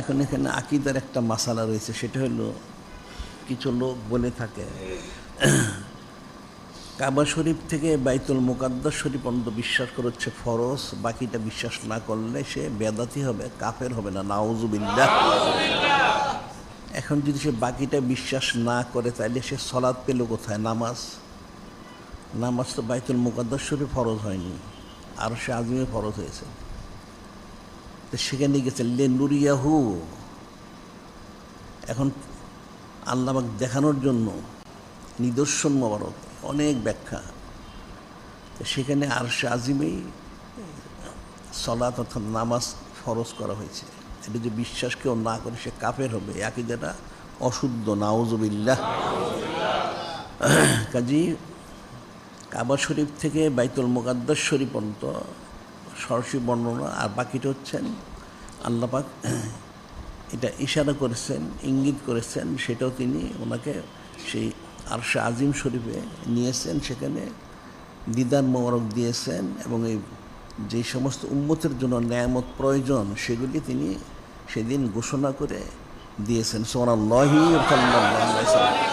এখন এখানে আকীদার একটা মাসালা রয়েছে, সেটা হলো কিছু লোক বলে থাকে কাবা শরীফ থেকে বাইতুল মুকাদ্দাস শরীফ পর্যন্ত বিশ্বাস করে হচ্ছে ফরজ, বাকিটা বিশ্বাস না করলে সে বেদাতি হবে, কাফের হবে না, নাউজুবিল্লাহ। এখন যদি সে বাকিটা বিশ্বাস না করে তাহলে সে সলাৎ পেল কোথায়? নামাজ তো বাইতুল মুকাদ্দাস শরীফ ফরজ হয়নি, আর সে আজমে ফরজ হয়েছে। তো সেখানে গেছে লে নুরিয়াহু, এখন আল্লাহ পাক দেখানোর জন্য নিদর্শন মোবারক, অনেক ব্যাখ্যা। তো সেখানে আরশে আজিমেই সলাত অর্থাৎ নামাজ ফরজ করা হয়েছে। এটা যে বিশ্বাস কেউ না করে সে কাফের হবে, আকীদাটা অশুদ্ধ, নাউজুবিল্লাহ। কাজী কাবা শরীফ থেকে বাইতুল মুকাদ্দাস শরীফ পর্যন্ত সরাসরি বর্ণনা, আর বাকিটা হচ্ছেন আল্লাহ পাক এটা ইশারা করেছেন, ইঙ্গিত করেছেন, সেটাও তিনি ওনাকে সেই আরশে আজিম শরীফে নিয়েছেন, সেখানে দিদার মোবারক দিয়েছেন, এবং এই যে সমস্ত উম্মতের জন্য নেয়ামত প্রয়োজন সেগুলি তিনি সেদিন ঘোষণা করে দিয়েছেন। সুবহানাল্লাহি ওয়া বিহামদিহি।